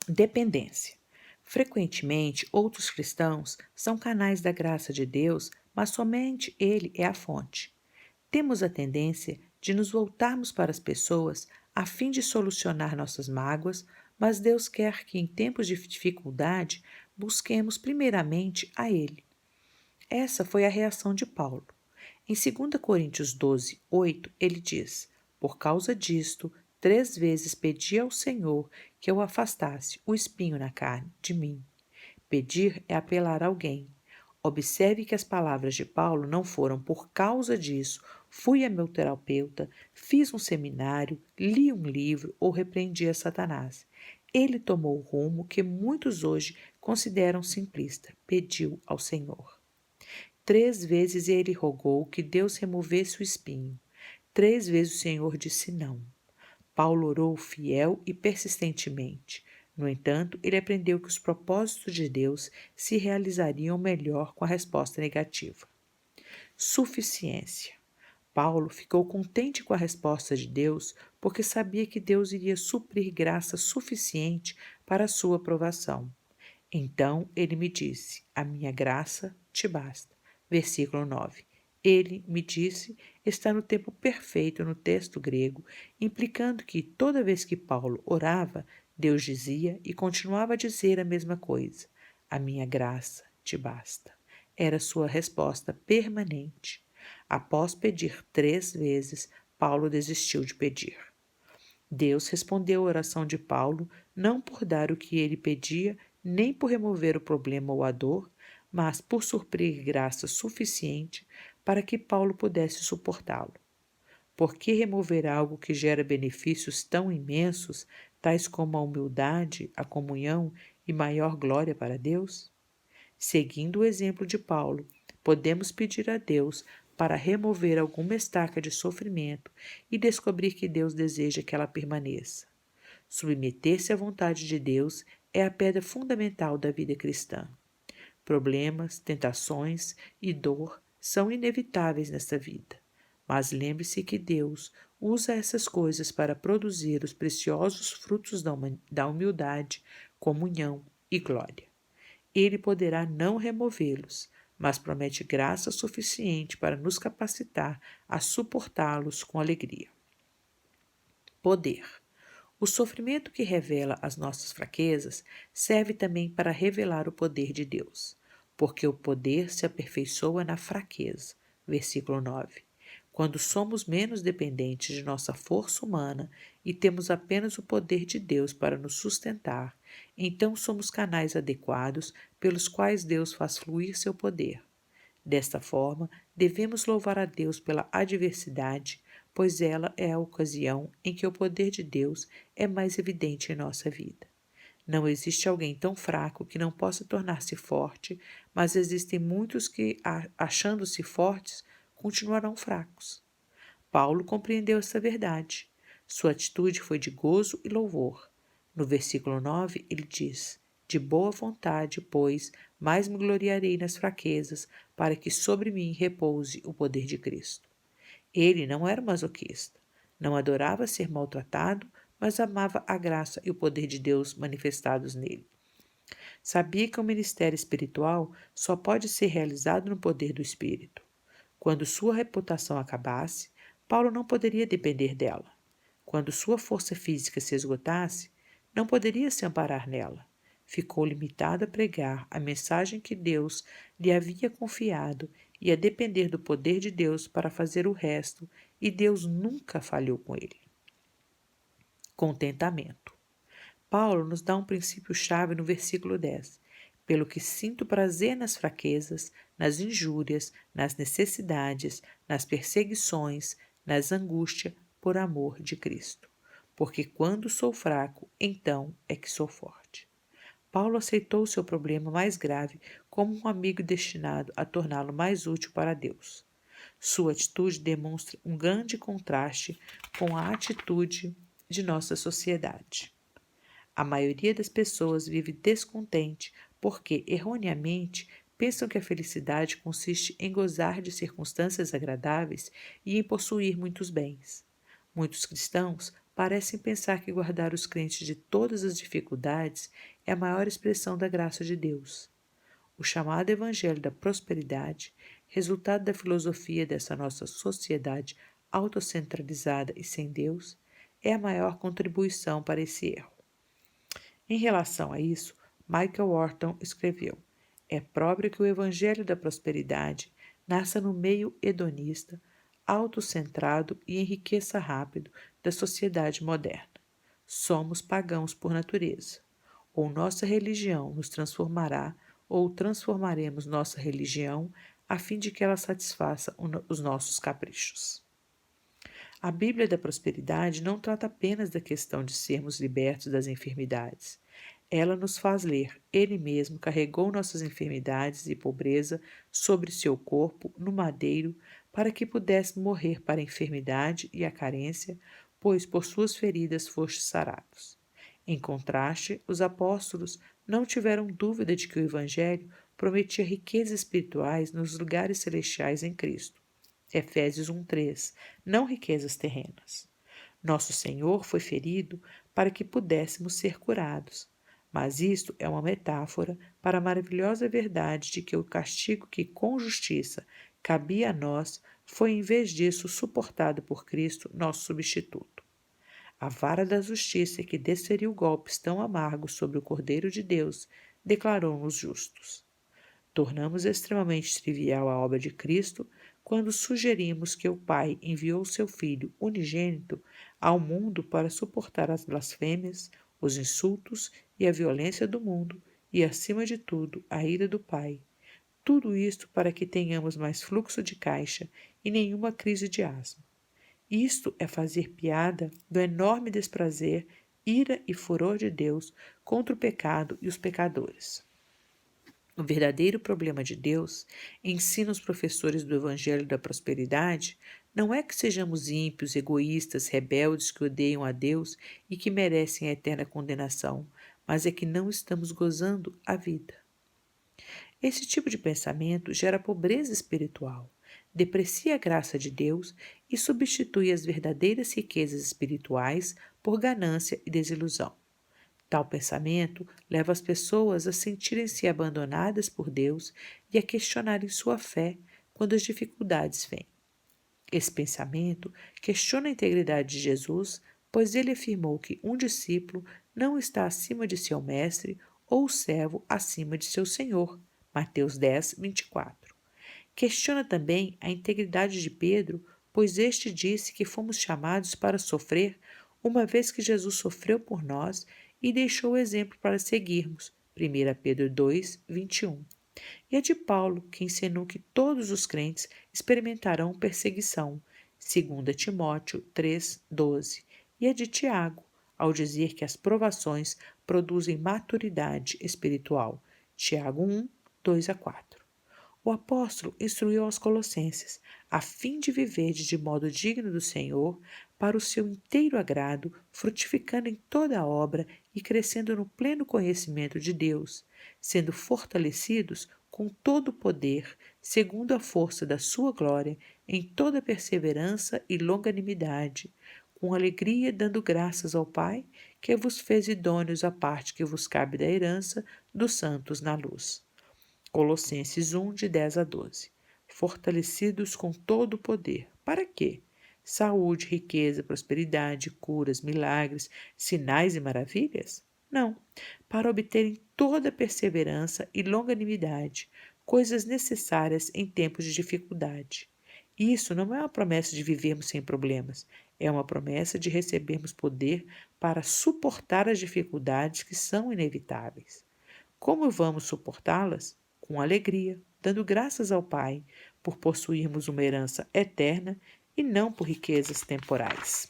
Dependência. Frequentemente, outros cristãos são canais da graça de Deus, mas somente Ele é a fonte. Temos a tendência de nos voltarmos para as pessoas a fim de solucionar nossas mágoas, mas Deus quer que, em tempos de dificuldade, busquemos primeiramente a Ele. Essa foi a reação de Paulo. Em 2 Coríntios 12, 8, ele diz: Por causa disto, 3 vezes pedi ao Senhor que eu afastasse o espinho na carne de mim. Pedir é apelar a alguém. Observe que as palavras de Paulo não foram por causa disso, fui a meu terapeuta, fiz um seminário, li um livro ou repreendi a Satanás. Ele tomou o rumo que muitos hoje consideram simplista, pediu ao Senhor. 3 vezes ele rogou que Deus removesse o espinho. 3 vezes o Senhor disse não. Paulo orou fiel e persistentemente. No entanto, ele aprendeu que os propósitos de Deus se realizariam melhor com a resposta negativa. Suficiência. Paulo ficou contente com a resposta de Deus porque sabia que Deus iria suprir graça suficiente para a sua aprovação. Então ele me disse: A minha graça te basta. Versículo 9. Ele me disse está no tempo perfeito no texto grego, implicando que toda vez que Paulo orava, Deus dizia e continuava a dizer a mesma coisa: A minha graça te basta. Era sua resposta permanente. Após pedir 3 vezes, Paulo desistiu de pedir. Deus respondeu a oração de Paulo não por dar o que ele pedia, nem por remover o problema ou a dor, mas por suprir graça suficiente para que Paulo pudesse suportá-lo. Por que remover algo que gera benefícios tão imensos, tais como a humildade, a comunhão e maior glória para Deus? Seguindo o exemplo de Paulo, podemos pedir a Deus para remover alguma estaca de sofrimento e descobrir que Deus deseja que ela permaneça. Submeter-se à vontade de Deus é a pedra fundamental da vida cristã. Problemas, tentações e dor são inevitáveis nesta vida, mas lembre-se que Deus usa essas coisas para produzir os preciosos frutos da humildade, comunhão e glória. Ele poderá não removê-los, mas promete graça suficiente para nos capacitar a suportá-los com alegria. Poder. O sofrimento que revela as nossas fraquezas serve também para revelar o poder de Deus, porque o poder se aperfeiçoa na fraqueza. Versículo 9. Quando somos menos dependentes de nossa força humana e temos apenas o poder de Deus para nos sustentar, então somos canais adequados pelos quais Deus faz fluir seu poder. Desta forma, devemos louvar a Deus pela adversidade, pois ela é a ocasião em que o poder de Deus é mais evidente em nossa vida. Não existe alguém tão fraco que não possa tornar-se forte, mas existem muitos que, achando-se fortes, continuarão fracos. Paulo compreendeu essa verdade. Sua atitude foi de gozo e louvor. No versículo 9, ele diz: De boa vontade, pois, mais me gloriarei nas fraquezas, para que sobre mim repouse o poder de Cristo. Ele não era masoquista, não adorava ser maltratado, mas amava a graça e o poder de Deus manifestados nele. Sabia que o ministério espiritual só pode ser realizado no poder do Espírito. Quando sua reputação acabasse, Paulo não poderia depender dela. Quando sua força física se esgotasse, não poderia se amparar nela. Ficou limitado a pregar a mensagem que Deus lhe havia confiado e a depender do poder de Deus para fazer o resto, e Deus nunca falhou com ele. Contentamento. Paulo nos dá um princípio-chave no versículo 10. Pelo que sinto prazer nas fraquezas, nas injúrias, nas necessidades, nas perseguições, nas angústias, por amor de Cristo. Porque quando sou fraco, então é que sou forte. Paulo aceitou seu problema mais grave como um amigo destinado a torná-lo mais útil para Deus. Sua atitude demonstra um grande contraste com a atitude de nossa sociedade. A maioria das pessoas vive descontente porque, erroneamente, pensam que a felicidade consiste em gozar de circunstâncias agradáveis e em possuir muitos bens. Muitos cristãos parecem pensar que guardar os crentes de todas as dificuldades é a maior expressão da graça de Deus. O chamado Evangelho da Prosperidade, resultado da filosofia dessa nossa sociedade autocentralizada e sem Deus, é a maior contribuição para esse erro. Em relação a isso, Michael Horton escreveu: é próprio que o Evangelho da Prosperidade nasça no meio hedonista, autocentrado e enriqueça rápido da sociedade moderna. Somos pagãos por natureza. Ou nossa religião nos transformará, ou transformaremos nossa religião a fim de que ela satisfaça os nossos caprichos. A Bíblia da Prosperidade não trata apenas da questão de sermos libertos das enfermidades. Ela nos faz ler: Ele mesmo carregou nossas enfermidades e pobreza sobre seu corpo no madeiro, para que pudéssemos morrer para a enfermidade e a carência, pois por suas feridas fostes sarados. Em contraste, os apóstolos não tiveram dúvida de que o Evangelho prometia riquezas espirituais nos lugares celestiais em Cristo. Efésios 1:3, não riquezas terrenas. Nosso Senhor foi ferido para que pudéssemos ser curados. Mas isto é uma metáfora para a maravilhosa verdade de que o castigo que com justiça cabia a nós foi em vez disso suportado por Cristo, nosso substituto. A vara da justiça que desferiu golpes tão amargos sobre o Cordeiro de Deus declarou-nos justos. Tornamos extremamente trivial a obra de Cristo quando sugerimos que o Pai enviou seu Filho unigênito ao mundo para suportar as blasfêmias, os insultos e a violência do mundo e, acima de tudo, a ira do Pai. Tudo isto para que tenhamos mais fluxo de caixa e nenhuma crise de asma. Isto é fazer piada do enorme desprazer, ira e furor de Deus contra o pecado e os pecadores. O verdadeiro problema de Deus, ensina os professores do Evangelho da Prosperidade, não é que sejamos ímpios, egoístas, rebeldes que odeiam a Deus e que merecem a eterna condenação, mas é que não estamos gozando a vida. Esse tipo de pensamento gera pobreza espiritual, deprecia a graça de Deus e substitui as verdadeiras riquezas espirituais por ganância e desilusão. Tal pensamento leva as pessoas a sentirem-se abandonadas por Deus e a questionarem sua fé quando as dificuldades vêm. Esse pensamento questiona a integridade de Jesus, pois ele afirmou que um discípulo não está acima de seu mestre ou o servo acima de seu senhor. Mateus 10, 24. Questiona também a integridade de Pedro, pois este disse que fomos chamados para sofrer, uma vez que Jesus sofreu por nós e deixou o exemplo para seguirmos. 1 Pedro 2, 21. E a de Paulo, que ensinou que todos os crentes experimentarão perseguição. 2 Timóteo 3, 12. E a de Tiago, ao dizer que as provações produzem maturidade espiritual. Tiago 1, 2 a 4. O apóstolo instruiu aos colossenses, a fim de viver de modo digno do Senhor, para o seu inteiro agrado, frutificando em toda a obra e crescendo no pleno conhecimento de Deus, sendo fortalecidos com todo o poder, segundo a força da sua glória, em toda perseverança e longanimidade, com alegria dando graças ao Pai, que vos fez idôneos à parte que vos cabe da herança dos santos na luz. Colossenses 1, de 10 a 12. Fortalecidos com todo o poder. Para quê? Saúde, riqueza, prosperidade, curas, milagres, sinais e maravilhas? Não, para obterem toda a perseverança e longanimidade, coisas necessárias em tempos de dificuldade. Isso não é uma promessa de vivermos sem problemas, é uma promessa de recebermos poder para suportar as dificuldades que são inevitáveis. Como vamos suportá-las? Com alegria, dando graças ao Pai por possuirmos uma herança eterna e não por riquezas temporais.